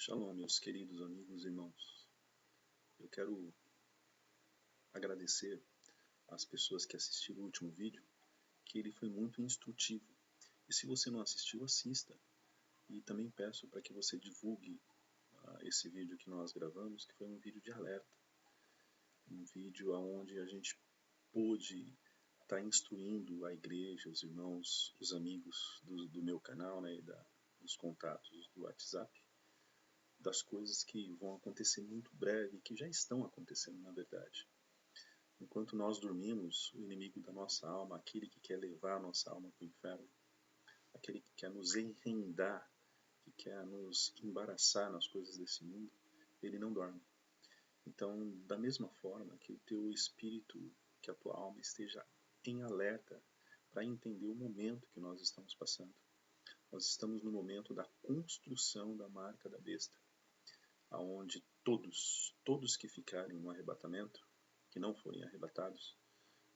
Shalom, meus queridos amigos e irmãos. Eu quero agradecer às pessoas que assistiram o último vídeo, que ele foi muito instrutivo. E se você não assistiu, assista. E também peço para que você divulgue esse vídeo que nós gravamos, que foi um vídeo de alerta. Um vídeo onde a gente pôde estar instruindo a igreja, os irmãos, os amigos do meu canal, né, e dos contatos do WhatsApp, das coisas que vão acontecer muito breve, que já estão acontecendo na verdade. Enquanto nós dormimos, o inimigo da nossa alma, aquele que quer levar a nossa alma para o inferno, aquele que quer nos enrendar, que quer nos embaraçar nas coisas desse mundo, ele não dorme. Então, da mesma forma que o teu espírito, que a tua alma esteja em alerta para entender o momento que nós estamos passando. Nós estamos no momento da construção da marca da besta, aonde todos que ficarem no arrebatamento, que não forem arrebatados,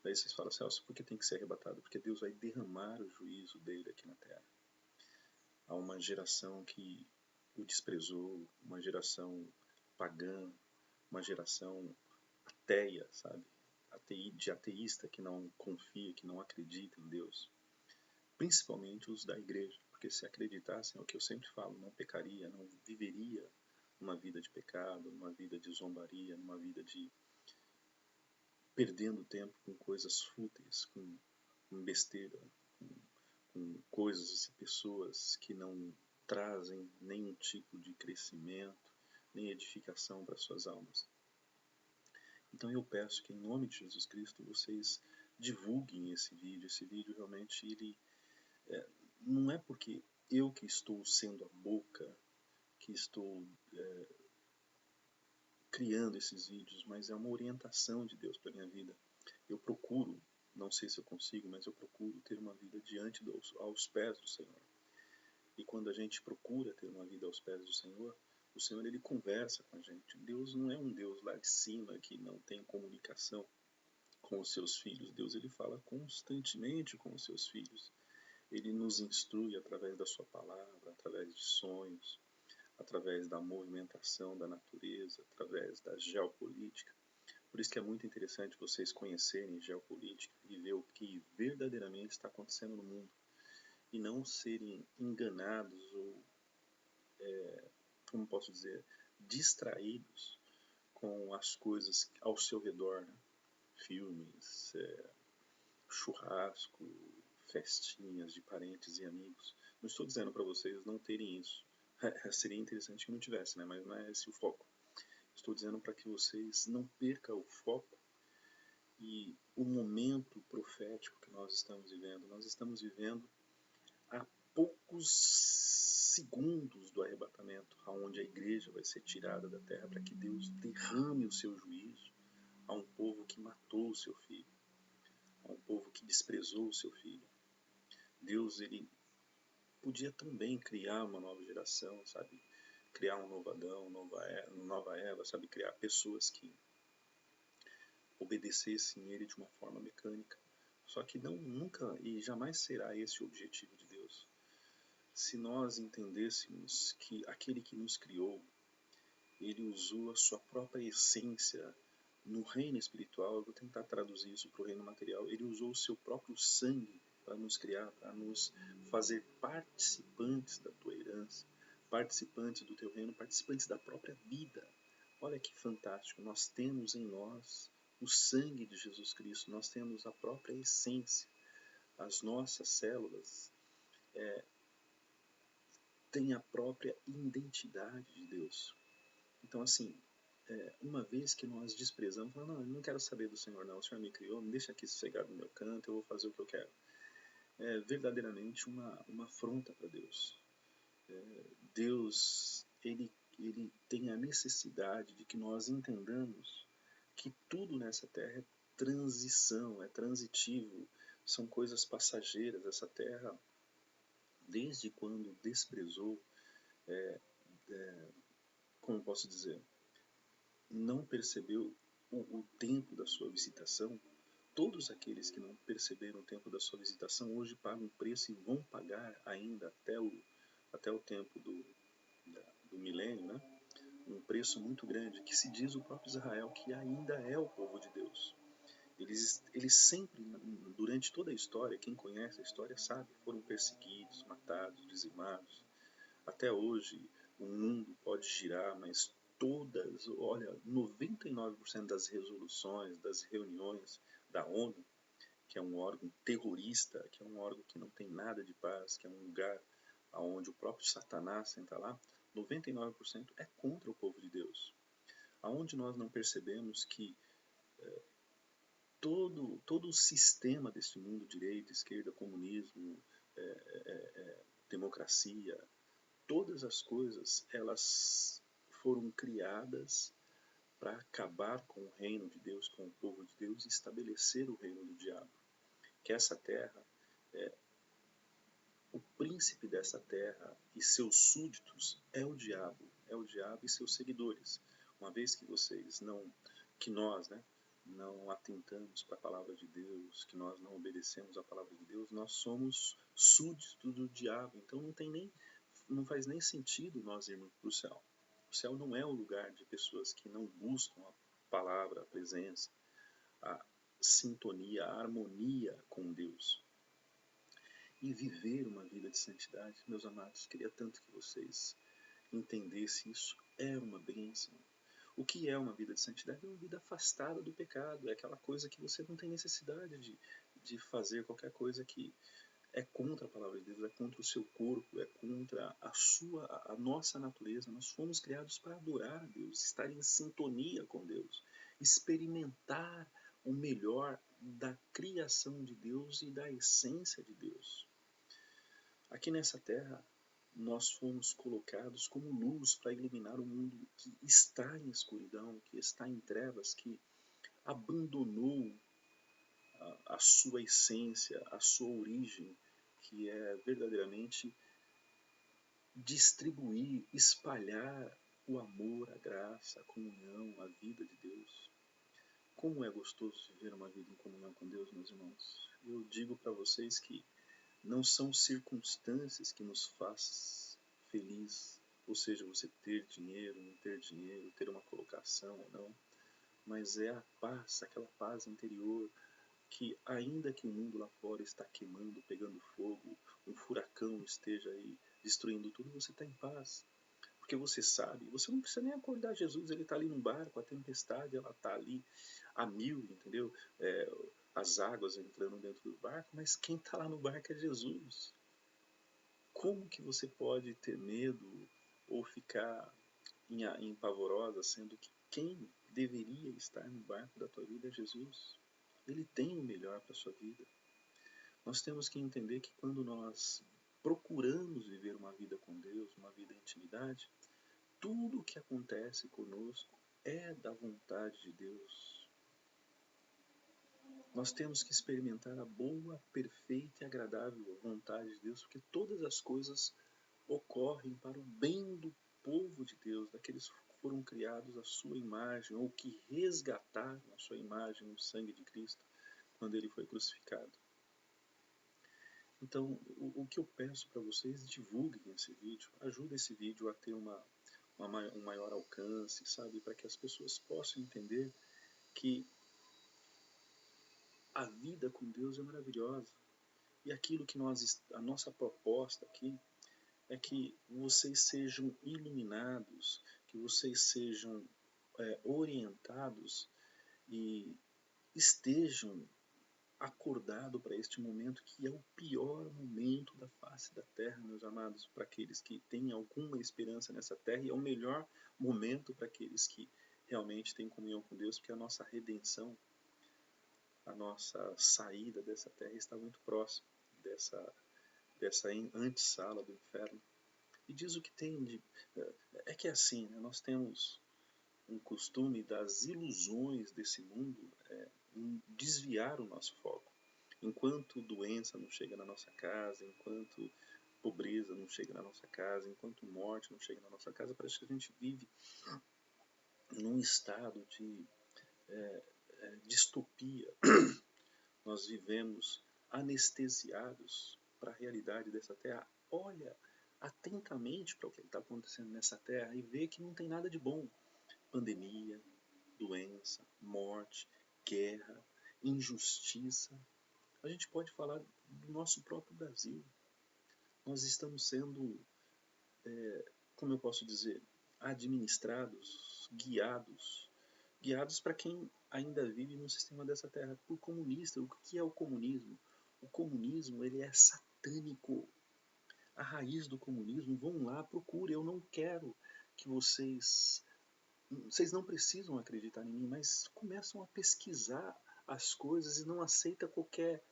daí vocês falam, Celso, por que tem que ser arrebatado? Porque Deus vai derramar o juízo dele aqui na terra. Há uma geração que o desprezou, uma geração pagã, uma geração ateia, sabe? De ateísta que não confia, que não acredita em Deus. Principalmente os da igreja, porque se acreditassem, é o que eu sempre falo, não pecaria, não viveria uma vida de pecado, uma vida de zombaria, uma vida de perdendo tempo com coisas fúteis, com besteira, com coisas e pessoas que não trazem nenhum tipo de crescimento, nem edificação para suas almas. Então eu peço que em nome de Jesus Cristo vocês divulguem esse vídeo. Esse vídeo realmente ele não é porque eu que estou sendo a boca, que estou criando esses vídeos, mas é uma orientação de Deus para a minha vida. Eu procuro, não sei se eu consigo, mas eu procuro ter uma vida diante aos pés do Senhor. E quando a gente procura ter uma vida aos pés do Senhor, o Senhor ele conversa com a gente. Deus não é um Deus lá de cima que não tem comunicação com os seus filhos. Deus ele fala constantemente com os seus filhos. Ele nos instrui através da sua palavra, através de sonhos, através da movimentação da natureza, através da geopolítica. Por isso que é muito interessante vocês conhecerem geopolítica e ver o que verdadeiramente está acontecendo no mundo. E não serem enganados ou, como posso dizer, distraídos com as coisas ao seu redor, né? Filmes, churrasco, festinhas de parentes e amigos. Não estou dizendo para vocês não terem isso. Seria interessante que não tivesse, né? Mas não é esse o foco. Estou dizendo para que vocês não percam o foco e o momento profético que nós estamos vivendo. Nós estamos vivendo a poucos segundos do arrebatamento, onde a igreja vai ser tirada da terra para que Deus derrame o seu juízo a um povo que matou o seu filho, a um povo que desprezou o seu filho. Deus ele podia também criar uma nova geração, sabe? Criar um novo Adão, nova Eva, sabe? Criar pessoas que obedecessem ele de uma forma mecânica. Só que não, nunca e jamais será esse o objetivo de Deus. Se nós entendêssemos que aquele que nos criou, ele usou a sua própria essência no reino espiritual, eu vou tentar traduzir isso para o reino material, ele usou o seu próprio sangue para nos criar, para nos fazer participantes da tua herança, participantes do teu reino, participantes da própria vida. Olha que fantástico, nós temos em nós o sangue de Jesus Cristo, nós temos a própria essência, as nossas células têm a própria identidade de Deus. Então assim, uma vez que nós desprezamos, falamos, não, eu não quero saber do Senhor não, o Senhor me criou, me deixa aqui sossegado no meu canto, eu vou fazer o que eu quero. É verdadeiramente uma afronta para Deus. Deus, ele tem a necessidade de que nós entendamos que tudo nessa terra é transição, é transitivo, são coisas passageiras. Essa terra, desde quando desprezou, como posso dizer, não percebeu o tempo da sua visitação, todos aqueles que não perceberam o tempo da sua visitação hoje pagam preço e vão pagar ainda até o tempo do milênio, né? Um preço muito grande, que se diz o próprio Israel que ainda é o povo de Deus. Eles sempre, durante toda a história, quem conhece a história sabe, foram perseguidos, matados, dizimados. Até hoje o mundo pode girar, mas todas, olha, 99% das resoluções, das reuniões da ONU, que é um órgão terrorista, que é um órgão que não tem nada de paz, que é um lugar onde o próprio Satanás senta lá, 99% é contra o povo de Deus. Aonde nós não percebemos que todo o sistema deste mundo, direita, esquerda, comunismo, democracia, todas as coisas, elas foram criadas para acabar com o reino de Deus, com o povo de Deus e estabelecer o reino do diabo. Que essa terra, o príncipe dessa terra e seus súditos é o diabo e seus seguidores. Uma vez que nós, né, não atentamos para a palavra de Deus, que nós não obedecemos a palavra de Deus, nós somos súditos do diabo. Então não faz nem sentido nós irmos para o céu. O céu não é o lugar de pessoas que não buscam a palavra, a presença, a sintonia, a harmonia com Deus. E viver uma vida de santidade, meus amados, queria tanto que vocês entendessem isso. É uma bênção. O que é uma vida de santidade? É uma vida afastada do pecado. É aquela coisa que você não tem necessidade de fazer qualquer coisa que é contra a palavra de Deus, é contra o seu corpo, é contra a nossa natureza. Nós fomos criados para adorar a Deus, estar em sintonia com Deus, experimentar o melhor da criação de Deus e da essência de Deus. Aqui nessa terra, nós fomos colocados como luz para iluminar o mundo que está em escuridão, que está em trevas, que abandonou a sua essência, a sua origem, que é verdadeiramente distribuir, espalhar o amor, a graça, a comunhão, a vida de Deus. Como é gostoso viver uma vida em comunhão com Deus, meus irmãos. Eu digo para vocês que não são circunstâncias que nos fazem feliz, ou seja, você ter dinheiro, não ter dinheiro, ter uma colocação ou não, mas é a paz, aquela paz interior, que ainda que o mundo lá fora está queimando, pegando fogo, um furacão esteja aí destruindo tudo, você está em paz. Porque você sabe, você não precisa nem acordar Jesus, ele está ali no barco, a tempestade, ela está ali a mil, entendeu? As águas entrando dentro do barco, mas quem está lá no barco é Jesus. Como que você pode ter medo ou ficar em pavorosa, sendo que quem deveria estar no barco da tua vida é Jesus? Ele tem o melhor para a sua vida. Nós temos que entender que quando nós procuramos viver uma vida com Deus, uma vida em intimidade, tudo o que acontece conosco é da vontade de Deus. Nós temos que experimentar a boa, perfeita e agradável vontade de Deus, porque todas as coisas ocorrem para o bem do povo de Deus, daqueles que foram criados à sua imagem, ou que resgataram a sua imagem no sangue de Cristo, quando ele foi crucificado. Então, o que eu peço para vocês, divulguem esse vídeo, ajudem esse vídeo a ter um maior alcance, sabe, para que as pessoas possam entender que a vida com Deus é maravilhosa. E aquilo que a nossa proposta aqui é que vocês sejam iluminados, que vocês sejam orientados e estejam acordados para este momento, que é o pior momento da face da terra, meus amados, para aqueles que têm alguma esperança nessa terra, e é o melhor momento para aqueles que realmente têm comunhão com Deus, porque a nossa redenção, a nossa saída dessa terra está muito próxima dessa antessala do inferno. E diz o que tem de... É que é assim, né? Nós temos um costume das ilusões desse mundo desviar o nosso foco. Enquanto doença não chega na nossa casa, enquanto pobreza não chega na nossa casa, enquanto morte não chega na nossa casa, parece que a gente vive num estado de distopia. Nós vivemos anestesiados para a realidade dessa terra. Olha atentamente para o que está acontecendo nessa terra e ver que não tem nada de bom. Pandemia, doença, morte, guerra, injustiça. A gente pode falar do nosso próprio Brasil. Nós estamos sendo, como eu posso dizer, administrados, guiados para quem ainda vive no sistema dessa terra, por comunista. O que é o comunismo? O comunismo, ele é satânico. A raiz do comunismo, vão lá, procure. Eu não quero que vocês não precisam acreditar em mim, mas começam a pesquisar as coisas e não aceita qualquer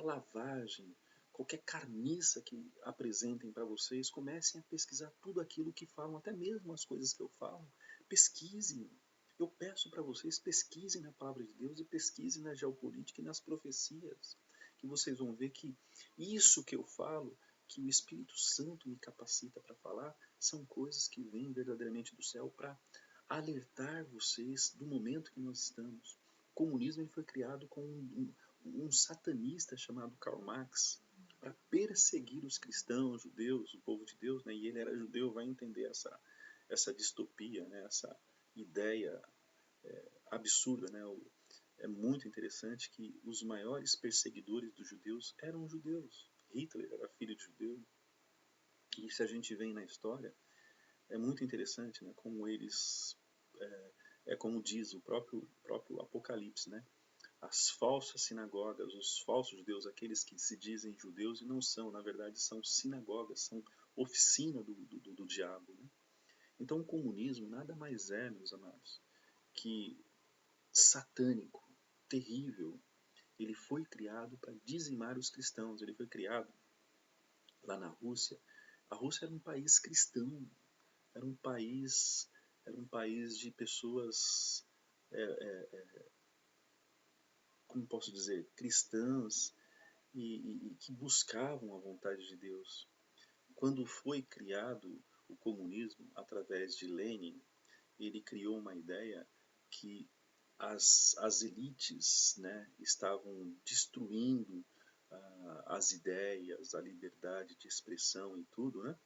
lavagem, qualquer carniça que apresentem para vocês. Comecem a pesquisar tudo aquilo que falam, até mesmo as coisas que eu falo. Pesquisem. Eu peço para vocês, pesquisem na palavra de Deus e pesquisem na geopolítica e nas profecias, que vocês vão ver que isso que eu falo, que o Espírito Santo me capacita para falar, são coisas que vêm verdadeiramente do céu para alertar vocês do momento que nós estamos. O comunismo ele foi criado com um satanista chamado Karl Marx para perseguir os cristãos, judeus, o povo de Deus, né? E ele era judeu, vai entender essa distopia, né? Essa ideia absurda, né? É muito interessante que os maiores perseguidores dos judeus eram judeus. Hitler era filho de judeu. E se a gente vê na história, é muito interessante, né? Como eles, como diz o próprio Apocalipse, né? As falsas sinagogas, os falsos judeus, aqueles que se dizem judeus e não são, na verdade são sinagogas, são oficina do diabo. Né? Então o comunismo nada mais é, meus amados, que satânico, terrível. Ele foi criado para dizimar os cristãos, ele foi criado lá na Rússia. A Rússia era um país cristão, era um país de pessoas, como posso dizer, cristãs, e que buscavam a vontade de Deus. Quando foi criado o comunismo através de Lenin, ele criou uma ideia que as elites, né, estavam destruindo as ideias, a liberdade de expressão e tudo, né?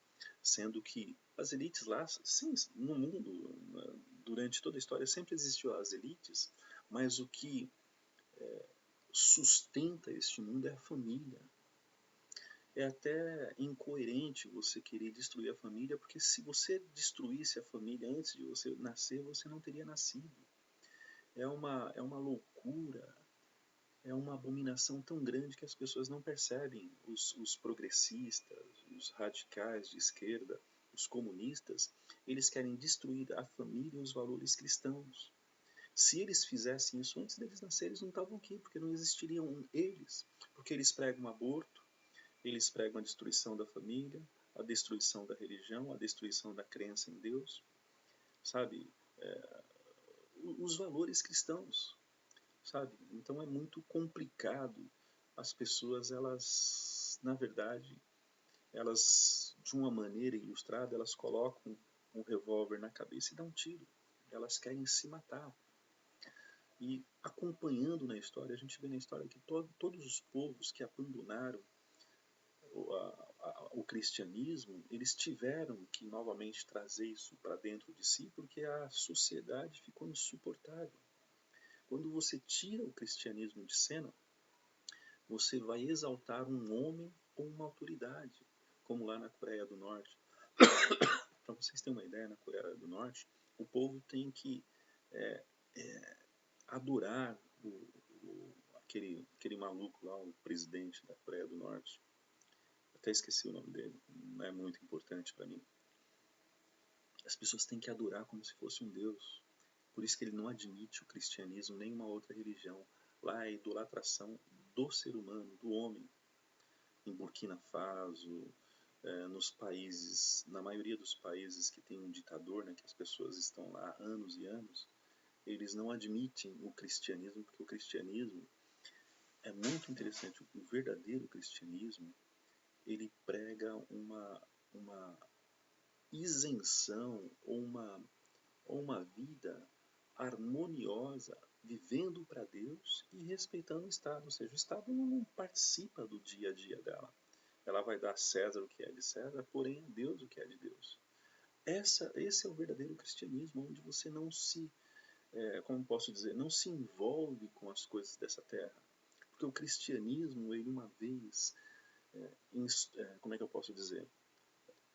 Sendo que as elites lá, sim, no mundo, durante toda a história, sempre existiu as elites, mas o que sustenta este mundo é a família. É até incoerente você querer destruir a família, porque se você destruísse a família antes de você nascer, você não teria nascido. É uma loucura, é uma abominação tão grande que as pessoas não percebem. Os progressistas, os radicais de esquerda, os comunistas, eles querem destruir a família e os valores cristãos. Se eles fizessem isso antes deles nascerem, eles não estavam aqui, porque não existiriam eles. Porque eles pregam aborto, eles pregam a destruição da família, a destruição da religião, a destruição da crença em Deus, sabe? Os valores cristãos, sabe? Então é muito complicado. As pessoas, elas, na verdade, elas, de uma maneira ilustrada, elas colocam um revólver na cabeça e dão um tiro. Elas querem se matar. E acompanhando na história, a gente vê na história que todos os povos que abandonaram o cristianismo, eles tiveram que novamente trazer isso para dentro de si, porque a sociedade ficou insuportável. Quando você tira o cristianismo de cena, você vai exaltar um homem ou uma autoridade, como lá na Coreia do Norte. Para vocês terem uma ideia, na Coreia do Norte, o povo tem que adorar aquele maluco lá, o presidente da Coreia do Norte. Até esqueci o nome dele, não é muito importante para mim. As pessoas têm que adorar como se fosse um Deus. Por isso que ele não admite o cristianismo nem uma outra religião. Lá é a idolatração do ser humano, do homem. Em Burkina Faso, nos países, na maioria dos países que tem um ditador, né, que as pessoas estão lá há anos e anos, eles não admitem o cristianismo, porque o cristianismo é muito interessante. O verdadeiro cristianismo, ele prega uma isenção ou uma vida harmoniosa, vivendo para Deus e respeitando o Estado. Ou seja, o Estado não participa do dia a dia dela. ela vai dar a César o que é de César, porém a Deus o que é de Deus. Esse é o verdadeiro cristianismo, onde você não se, como posso dizer, não se envolve com as coisas dessa terra. Porque o cristianismo, ele uma vez, como é que eu posso dizer,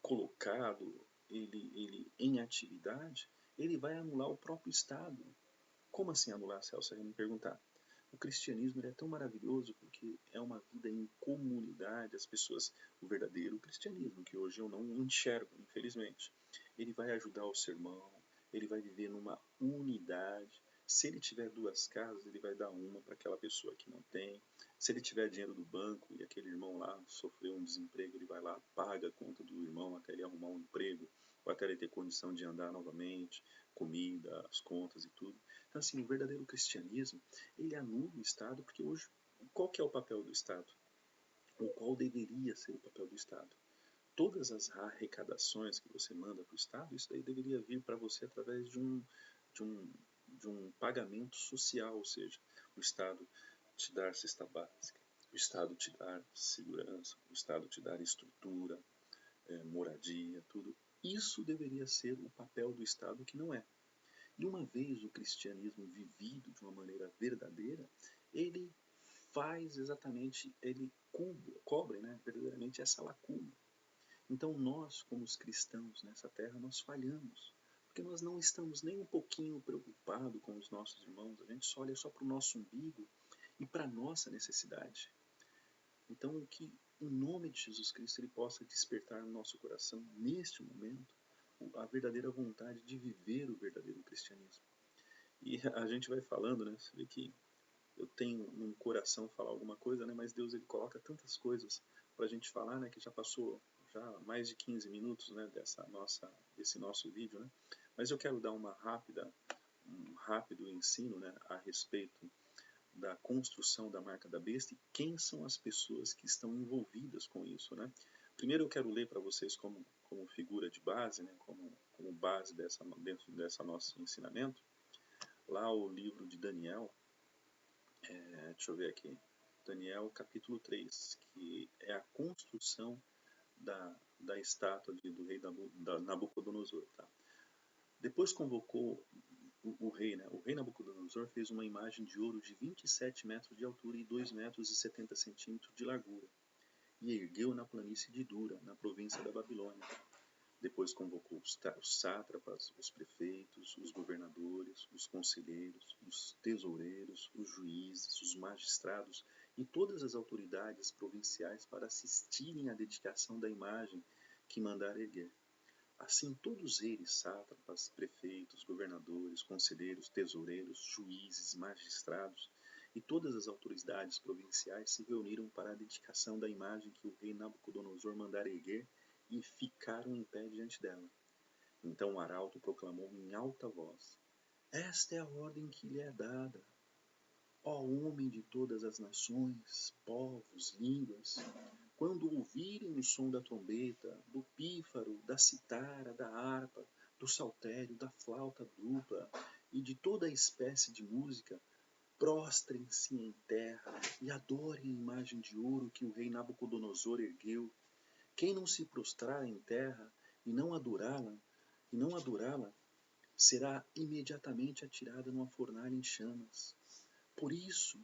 colocado, ele em atividade, ele vai anular o próprio Estado. Como assim anular, Celso? Você vai me perguntar. O cristianismo ele é tão maravilhoso porque é uma vida em comunidade, as pessoas, o verdadeiro cristianismo, que hoje eu não enxergo, infelizmente. Ele vai ajudar o seu irmão, ele vai viver numa unidade. Se ele tiver 2 casas, ele vai dar uma para aquela pessoa que não tem. Se ele tiver dinheiro do banco e aquele irmão lá sofreu um desemprego, ele vai lá, paga a conta do irmão até ele arrumar um emprego, ou até ele ter condição de andar novamente, comida, as contas e tudo. Então, assim, o verdadeiro cristianismo, ele anula o Estado, porque hoje, qual que é o papel do Estado? Ou qual deveria ser o papel do Estado? Todas as arrecadações que você manda para o Estado, isso daí deveria vir para você através de um, de um pagamento social, ou seja, o Estado te dar cesta básica, o Estado te dar segurança, o Estado te dar estrutura, moradia, tudo. Isso deveria ser o papel do Estado, que não é. E uma vez o cristianismo vivido de uma maneira verdadeira, ele faz exatamente, ele cobre, né, verdadeiramente essa lacuna. Então nós, como os cristãos nessa terra, nós falhamos. Porque nós não estamos nem um pouquinho preocupados com os nossos irmãos, a gente só olha só para o nosso umbigo e para a nossa necessidade. Então que, em nome de Jesus Cristo, ele possa despertar no nosso coração, neste momento, a verdadeira vontade de viver o verdadeiro cristianismo. E a gente vai falando, né? Você vê que eu tenho no coração falar alguma coisa, né? Mas Deus ele coloca tantas coisas para a gente falar, né? Que já passou já mais de 15 minutos, né? Desse nosso vídeo, né? Mas eu quero dar um rápido ensino, né? A respeito da construção da marca da besta e quem são as pessoas que estão envolvidas com isso, né? Primeiro eu quero ler para vocês como figura de base, né? Como base dentro dessa nosso ensinamento, lá o livro de Daniel, deixa eu ver aqui, Daniel capítulo 3, que é a construção da estátua do rei Nabucodonosor. Tá? Depois convocou o rei, né? O rei Nabucodonosor fez uma imagem de ouro de 27 metros de altura e 2 metros e 70 centímetros de largura, e ergueu na planície de Dura, na província da Babilônia. Depois convocou os sátrapas, os prefeitos, os governadores, os conselheiros, os tesoureiros, os juízes, os magistrados e todas as autoridades provinciais para assistirem à dedicação da imagem que mandara erguer. Assim todos eles, sátrapas, prefeitos, governadores, conselheiros, tesoureiros, juízes, magistrados e todas as autoridades provinciais se reuniram para a dedicação da imagem que o rei Nabucodonosor mandara erguer e ficaram em pé diante dela. Então o arauto proclamou em alta voz: Esta é a ordem que lhe é dada. Ó homem de todas as nações, povos, línguas, quando ouvirem o som da trombeta, do pífaro, da citara, da harpa, do saltério, da flauta dupla e de toda espécie de música, prostrem-se em terra e adorem a imagem de ouro que o rei Nabucodonosor ergueu. Quem não se prostrar em terra e não adorá-la, será imediatamente atirada numa fornalha em chamas. Por isso,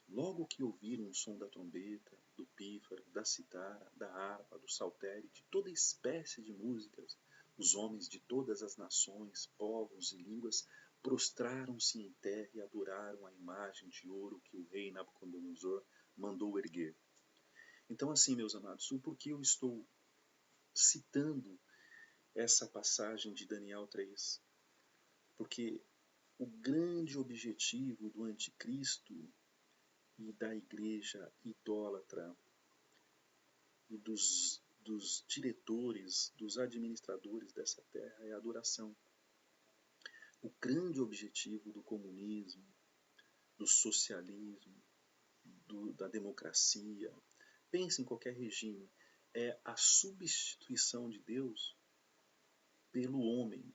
logo que ouviram o som da trombeta, do pífaro, da citara, da harpa, do saltério, de toda espécie de músicas, os homens de todas as nações, povos e línguas prostraram-se em terra e adoraram a imagem de ouro que o rei Nabucodonosor mandou erguer. Então, assim, meus amados, o porquê eu estou citando essa passagem de Daniel 3? Porque o grande objetivo do anticristo e da igreja idólatra e dos diretores, dos administradores dessa terra é a adoração. O grande objetivo do comunismo, do socialismo, da democracia, pense em qualquer regime, é a substituição de Deus pelo homem.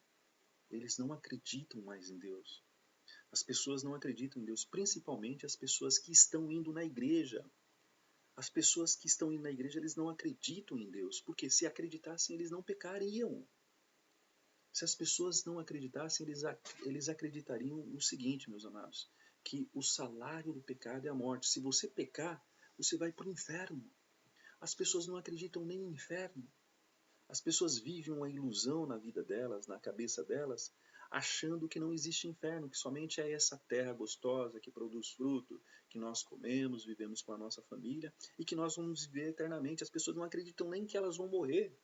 Eles não acreditam mais em Deus. As pessoas não acreditam em Deus, principalmente as pessoas que estão indo na igreja. As pessoas que estão indo na igreja, eles não acreditam em Deus, porque se acreditassem, eles não pecariam. Se as pessoas não acreditassem, eles acreditariam no seguinte, meus amados, que o salário do pecado é a morte. Se você pecar, você vai para o inferno. As pessoas não acreditam nem no inferno. As pessoas vivem uma ilusão na vida delas, na cabeça delas, achando que não existe inferno, que somente é essa terra gostosa que produz fruto, que nós comemos, vivemos com a nossa família e que nós vamos viver eternamente. As pessoas não acreditam nem que elas vão morrer.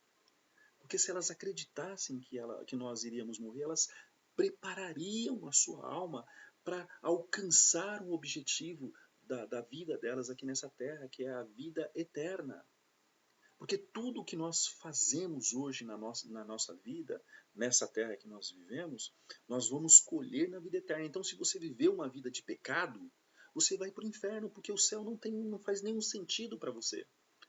Porque se elas acreditassem que nós iríamos morrer, elas preparariam a sua alma para alcançar o objetivo da vida delas aqui nessa terra, que é a vida eterna. Porque tudo que nós fazemos hoje na nossa vida, nessa terra que nós vivemos, nós vamos colher na vida eterna. Então, se você viver uma vida de pecado, você vai para o inferno, porque o céu não faz nenhum sentido para você.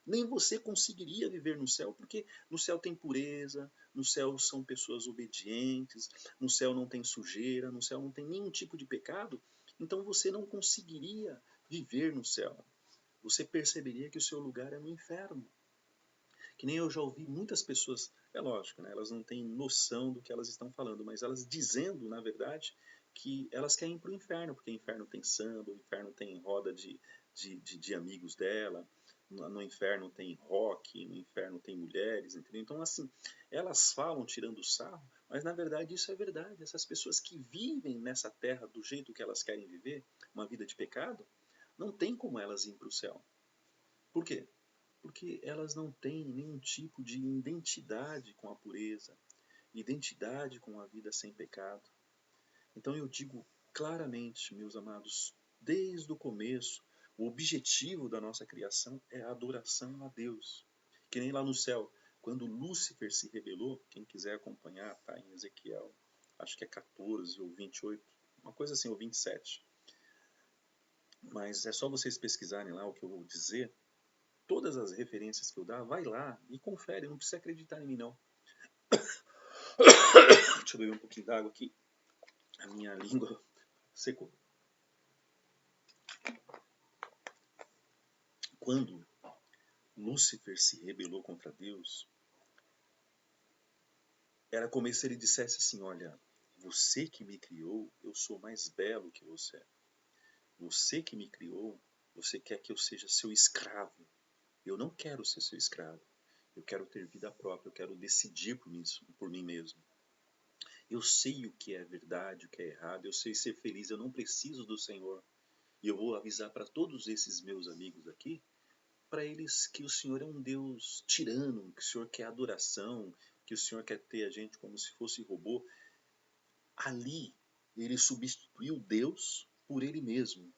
Nem você conseguiria viver no céu, porque no céu tem pureza, no céu são pessoas obedientes, no céu não tem sujeira, no céu não tem nenhum tipo de pecado. Então você não conseguiria viver no céu. Você perceberia que o seu lugar é no inferno. Que nem eu já ouvi muitas pessoas, é lógico, né, elas não têm noção do que elas estão falando, mas elas dizendo, na verdade, que elas querem ir para o inferno, porque o inferno tem samba, o inferno tem roda de amigos dela, no inferno tem rock, no inferno tem mulheres, entendeu? Então, assim, elas falam tirando sarro, mas na verdade isso é verdade. Essas pessoas que vivem nessa terra do jeito que elas querem viver, uma vida de pecado, não tem como elas ir para o céu. Por quê? Porque elas não têm nenhum tipo de identidade com a pureza, identidade com a vida sem pecado. Então eu digo claramente, meus amados, desde o começo, o objetivo da nossa criação é a adoração a Deus. Que nem lá no céu, quando Lúcifer se rebelou, quem quiser acompanhar, está em Ezequiel, acho que é 14 ou 28, uma coisa assim, ou 27. Mas é só vocês pesquisarem lá o que eu vou dizer. Todas as referências que eu dar, vai lá e confere, não precisa acreditar em mim não. Deixa eu beber um pouquinho d'água aqui. A minha língua secou. Quando Lúcifer se rebelou contra Deus, era como se ele dissesse assim, olha, você que me criou, eu sou mais belo que você. Você que me criou, você quer que eu seja seu escravo. Eu não quero ser seu escravo. Eu quero ter vida própria, eu quero decidir por mim mesmo. Eu sei o que é verdade, o que é errado, eu sei ser feliz, eu não preciso do Senhor. E eu vou avisar para todos esses meus amigos aqui, para eles que o Senhor é um Deus tirano, que o Senhor quer adoração, que o Senhor quer ter a gente como se fosse robô. Ali, ele substituiu Deus por ele mesmo.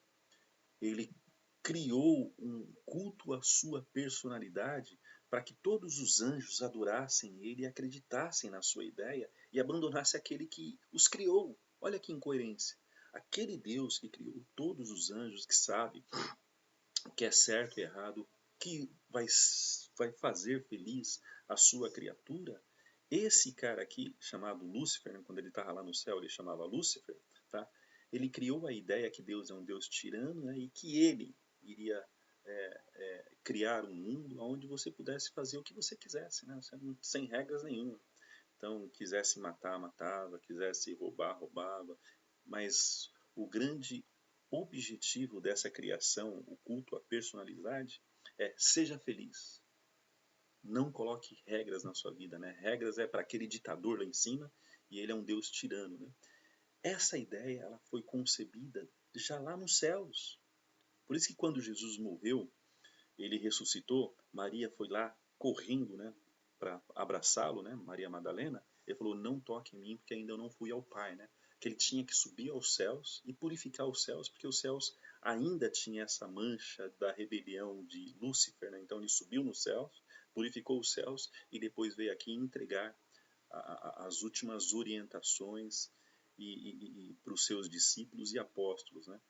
Ele criou um culto à sua personalidade para que todos os anjos adorassem ele e acreditassem na sua ideia e abandonassem aquele que os criou. Olha que incoerência. Aquele Deus que criou todos os anjos, que sabe o que é certo e errado, que vai fazer feliz a sua criatura, esse cara aqui, chamado Lúcifer, né, quando ele estava lá no céu, ele chamava Lúcifer, tá? Ele criou a ideia que Deus é um Deus tirano, né, e que ele iria criar um mundo onde você pudesse fazer o que você quisesse, né, sem regras nenhuma. Então, quisesse matar, matava, quisesse roubar, roubava, mas o grande objetivo dessa criação, o culto à personalidade, é seja feliz. Não coloque regras na sua vida, né? Regras é para aquele ditador lá em cima e ele é um Deus tirano, né? Essa ideia ela foi concebida já lá nos céus. Por isso que quando Jesus morreu, ele ressuscitou, Maria foi lá correndo, né, para abraçá-lo, né, Maria Madalena. Ele falou: não toque em mim, porque ainda eu não fui ao Pai, né? Que ele tinha que subir aos céus e purificar os céus, porque os céus ainda tinha essa mancha da rebelião de Lúcifer, né? Então ele subiu nos céus, purificou os céus e depois veio aqui entregar as últimas orientações para os seus discípulos e apóstolos, né?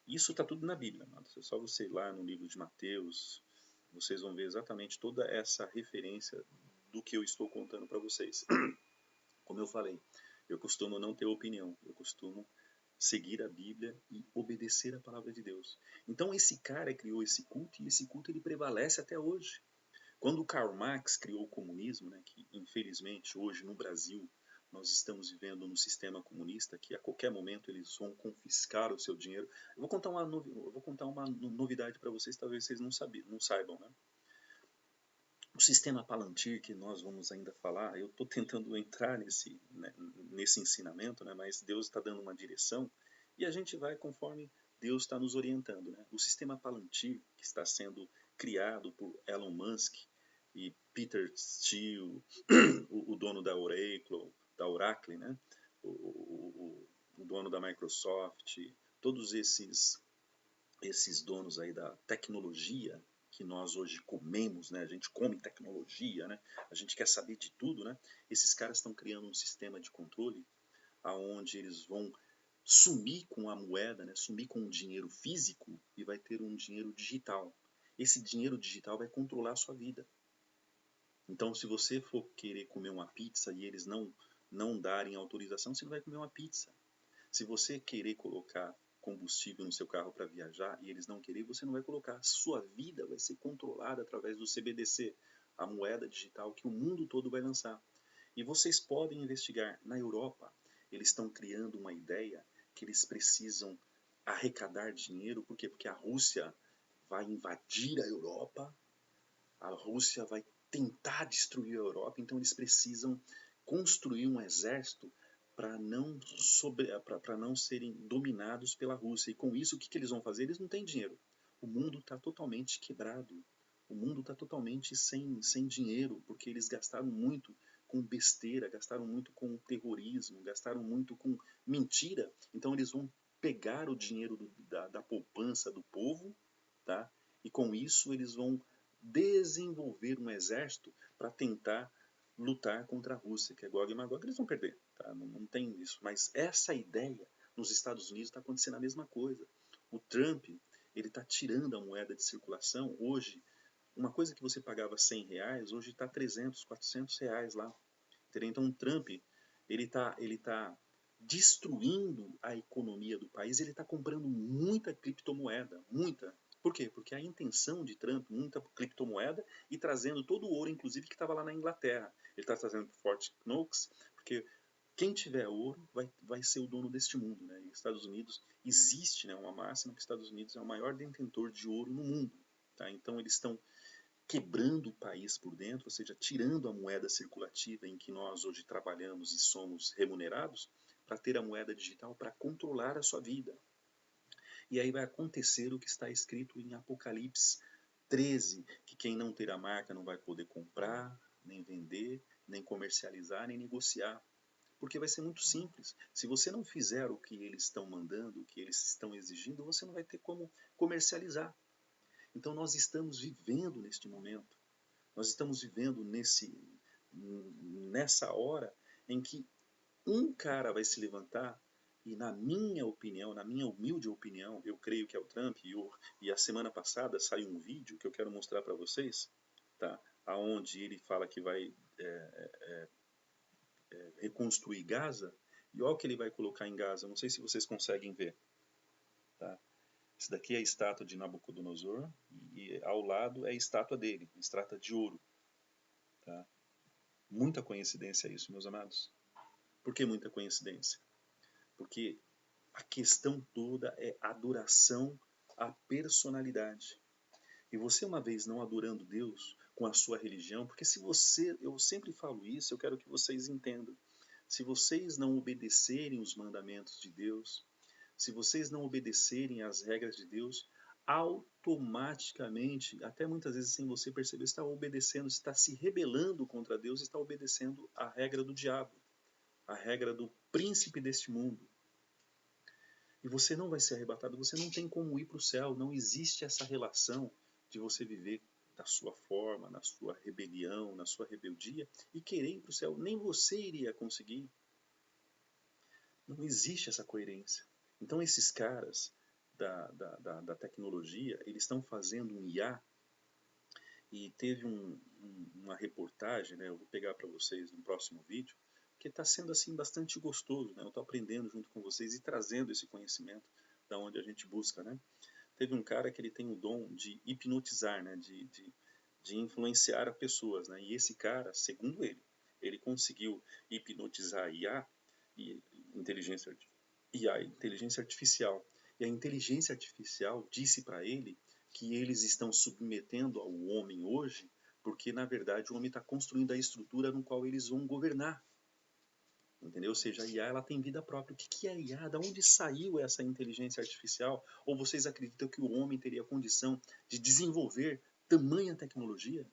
Isso está tudo na Bíblia, amados. É só você ir lá no livro de Mateus, vocês vão ver exatamente toda essa referência do que eu estou contando para vocês. Como eu falei, eu costumo não ter opinião, eu costumo seguir a Bíblia e obedecer a palavra de Deus. Então esse cara criou esse culto e esse culto ele prevalece até hoje. Quando Karl Marx criou o comunismo, né, que infelizmente hoje no Brasil nós estamos vivendo num sistema comunista que a qualquer momento eles vão confiscar o seu dinheiro. Eu vou contar uma novidade para vocês, talvez vocês não saibam, né? O sistema Palantir, que nós vamos ainda falar, eu estou tentando entrar nesse ensinamento, né, mas Deus está dando uma direção e a gente vai conforme Deus está nos orientando. Né? O sistema Palantir, que está sendo criado por Elon Musk e Peter Thiel, o dono da Oracle, né? o dono da Microsoft, todos esses donos aí da tecnologia que nós hoje comemos, né? A gente come tecnologia, né? A gente quer saber de tudo, né? Esses caras estão criando um sistema de controle aonde eles vão sumir com a moeda, né? Sumir com o dinheiro físico e vai ter um dinheiro digital. Esse dinheiro digital vai controlar a sua vida. Então, se você for querer comer uma pizza e eles não darem autorização, você não vai comer uma pizza. Se você querer colocar combustível no seu carro para viajar e eles não querem, você não vai colocar. Sua vida vai ser controlada através do CBDC, a moeda digital que o mundo todo vai lançar. E vocês podem investigar. Na Europa, eles estão criando uma ideia que eles precisam arrecadar dinheiro. Por quê? Porque a Rússia vai invadir a Europa, a Rússia vai tentar destruir a Europa, então eles precisam construir um exército para não serem dominados pela Rússia. E com isso, o que eles vão fazer? Eles não têm dinheiro. O mundo está totalmente quebrado. O mundo está totalmente sem dinheiro, porque eles gastaram muito com besteira, gastaram muito com terrorismo, gastaram muito com mentira. Então eles vão pegar o dinheiro da poupança do povo, tá? E com isso eles vão desenvolver um exército para tentar lutar contra a Rússia, que é Gog e Magog. Eles vão perder, tá? Não tem isso. Mas essa ideia nos Estados Unidos está acontecendo a mesma coisa. O Trump, ele está tirando a moeda de circulação. Hoje, uma coisa que você pagava R$100, hoje está 300, R$400 lá. Então o Trump, ele tá destruindo a economia do país, ele está comprando muita criptomoeda, muita. Por quê? Porque a intenção de Trump, muita criptomoeda e trazendo todo o ouro, inclusive, que estava lá na Inglaterra. Ele está trazendo para Fort Knox, porque quem tiver ouro vai ser o dono deste mundo. Né? E Estados Unidos, existe, né, uma máxima que Estados Unidos é o maior detentor de ouro no mundo. Tá? Então eles estão quebrando o país por dentro, ou seja, tirando a moeda circulativa em que nós hoje trabalhamos e somos remunerados, para ter a moeda digital para controlar a sua vida. E aí vai acontecer o que está escrito em Apocalipse 13, que quem não ter a marca não vai poder comprar, nem vender, nem comercializar, nem negociar. Porque vai ser muito simples. Se você não fizer o que eles estão mandando, o que eles estão exigindo, você não vai ter como comercializar. Então nós estamos vivendo neste momento. Nós estamos vivendo nessa hora em que um cara vai se levantar e, na minha opinião, na minha humilde opinião, eu creio que é o Trump, e a semana passada saiu um vídeo que eu quero mostrar para vocês, tá? Onde ele fala que vai reconstruir Gaza, e olha o que ele vai colocar em Gaza, não sei se vocês conseguem ver. Tá? Esse daqui é a estátua de Nabucodonosor, e ao lado é a estátua dele, uma estátua de ouro. Tá? Muita coincidência isso, meus amados. Por que muita coincidência? Porque a questão toda é adoração à personalidade. E você, uma vez não adorando Deus com a sua religião, porque se você, eu sempre falo isso, eu quero que vocês entendam. Se vocês não obedecerem os mandamentos de Deus, se vocês não obedecerem às regras de Deus, automaticamente, até muitas vezes sem você perceber, está obedecendo, está se rebelando contra Deus, está obedecendo à regra do diabo, a regra do príncipe deste mundo. E você não vai ser arrebatado, você não tem como ir para o céu, não existe essa relação de você viver da sua forma, na sua rebelião, na sua rebeldia e querer ir para o céu. Nem você iria conseguir. Não existe essa coerência. Então esses caras da tecnologia, eles estão fazendo um IA e teve uma reportagem, né, eu vou pegar para vocês no próximo vídeo, porque está sendo assim bastante gostoso, né? Eu estou aprendendo junto com vocês e trazendo esse conhecimento da onde a gente busca, né? Teve um cara que ele tem o dom de hipnotizar, né? De influenciar pessoas, né? E esse cara, segundo ele conseguiu hipnotizar a IA, e inteligência, IA, inteligência artificial. E a inteligência artificial disse para ele que eles estão submetendo ao homem hoje, porque na verdade o homem está construindo a estrutura no qual eles vão governar. Entendeu? Ou seja, a IA ela tem vida própria. O que é a IA? Da onde saiu essa inteligência artificial? Ou vocês acreditam que o homem teria condição de desenvolver tamanha tecnologia?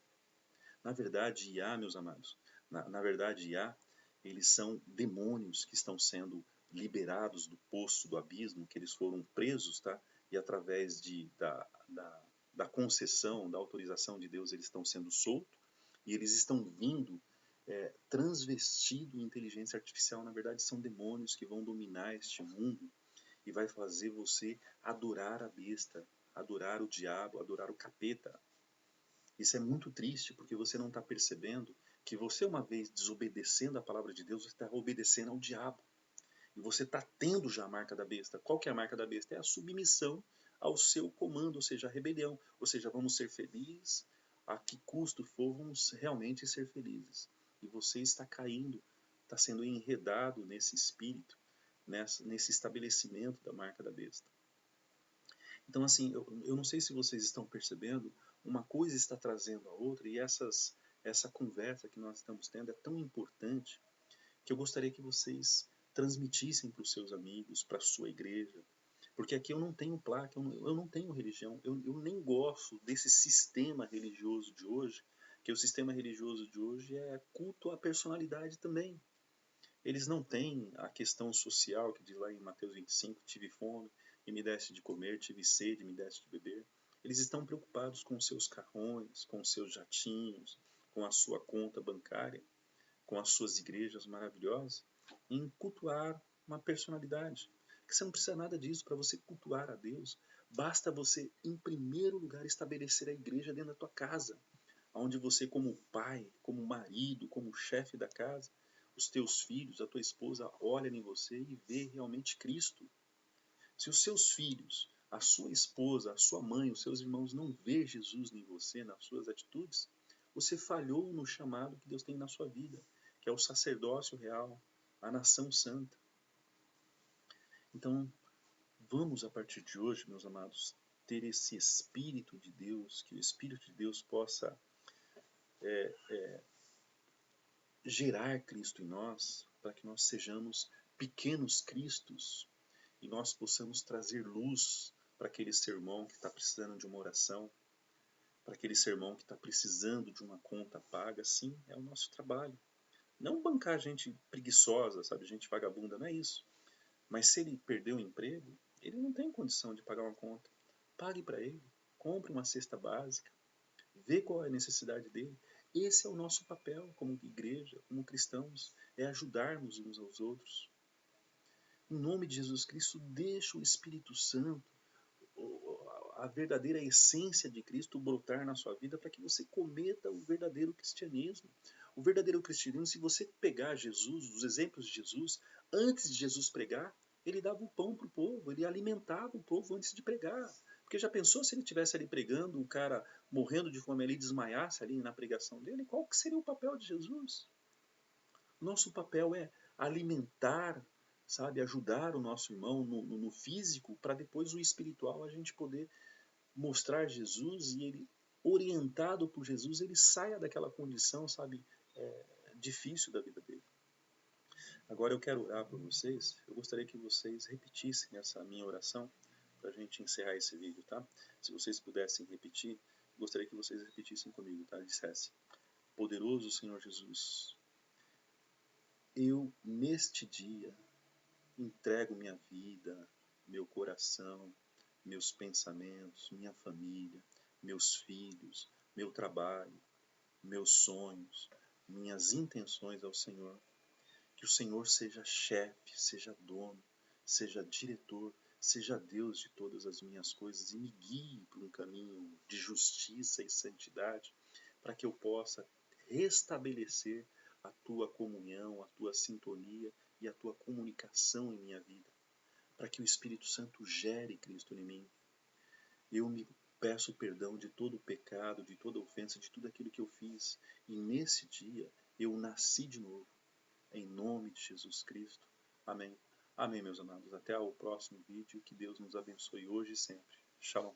Na verdade, IA, meus amados, na verdade, IA, eles são demônios que estão sendo liberados do poço, do abismo, que eles foram presos, tá? E através da concessão, da autorização de Deus, eles estão sendo soltos e eles estão vindo transvestido em inteligência artificial. Na verdade, são demônios que vão dominar este mundo e vai fazer você adorar a besta, adorar o diabo, adorar o capeta. Isso é muito triste, porque você não está percebendo que você, uma vez desobedecendo a palavra de Deus, você está obedecendo ao diabo. E você está tendo já a marca da besta. Qual que é a marca da besta? É a submissão ao seu comando, ou seja, a rebelião. Ou seja, vamos ser felizes, a que custo for, vamos realmente ser felizes. E você está caindo, está sendo enredado nesse espírito, nesse estabelecimento da marca da besta. Então, assim, eu não sei se vocês estão percebendo, uma coisa está trazendo a outra, e essa conversa que nós estamos tendo é tão importante que eu gostaria que vocês transmitissem para os seus amigos, para a sua igreja, porque aqui eu não tenho placa, eu não tenho religião, eu nem gosto desse sistema religioso de hoje, que o sistema religioso de hoje é culto à personalidade também. Eles não têm a questão social que diz lá em Mateus 25, tive fome e me deste de comer, tive sede e me deste de beber. Eles estão preocupados com seus carrões, com seus jatinhos, com a sua conta bancária, com as suas igrejas maravilhosas, em cultuar uma personalidade. Que você não precisa nada disso para você cultuar a Deus. Basta você, em primeiro lugar, estabelecer a igreja dentro da tua casa, onde você, como pai, como marido, como chefe da casa, os teus filhos, a tua esposa olham em você e vê realmente Cristo. Se os seus filhos, a sua esposa, a sua mãe, os seus irmãos não vê Jesus em você, nas suas atitudes, você falhou no chamado que Deus tem na sua vida, que é o sacerdócio real, a nação santa. Então, vamos a partir de hoje, meus amados, ter esse Espírito de Deus, que o Espírito de Deus possa gerar Cristo em nós, para que nós sejamos pequenos Cristos e nós possamos trazer luz para aquele sermão que está precisando de uma oração, para aquele sermão que está precisando de uma conta paga. Sim, é o nosso trabalho. Não bancar gente preguiçosa, sabe, gente vagabunda, não é isso. Mas se ele perdeu o emprego, ele não tem condição de pagar uma conta. Pague para ele, compre uma cesta básica, vê qual é a necessidade dele. Esse é o nosso papel como igreja, como cristãos, é ajudarmos uns aos outros. Em nome de Jesus Cristo, deixa o Espírito Santo, a verdadeira essência de Cristo brotar na sua vida para que você cometa o verdadeiro cristianismo. O verdadeiro cristianismo, se você pegar Jesus, os exemplos de Jesus, antes de Jesus pregar, ele dava o pão para o povo, ele alimentava o povo antes de pregar. Porque já pensou se ele estivesse ali pregando, o cara morrendo de fome ali, desmaiasse ali na pregação dele? Qual que seria o papel de Jesus? Nosso papel é alimentar, sabe, ajudar o nosso irmão no físico, para depois o espiritual a gente poder mostrar Jesus e ele, orientado por Jesus, ele saia daquela condição, sabe, difícil da vida dele. Agora eu quero orar por vocês. Eu gostaria que vocês repetissem essa minha oração para a gente encerrar esse vídeo, tá? Se vocês pudessem repetir, gostaria que vocês repetissem comigo, tá? Dissesse: poderoso Senhor Jesus, eu neste dia entrego minha vida, meu coração, meus pensamentos, minha família, meus filhos, meu trabalho, meus sonhos, minhas intenções ao Senhor. Que o Senhor seja chefe, seja dono, seja diretor, seja Deus de todas as minhas coisas e me guie por um caminho de justiça e santidade, para que eu possa restabelecer a tua comunhão, a tua sintonia e a tua comunicação em minha vida, para que o Espírito Santo gere Cristo em mim. Eu me peço perdão de todo o pecado, de toda ofensa, de tudo aquilo que eu fiz, e nesse dia eu nasci de novo, em nome de Jesus Cristo. Amém. Amém, meus amados. Até o próximo vídeo. Que Deus nos abençoe hoje e sempre. Shalom.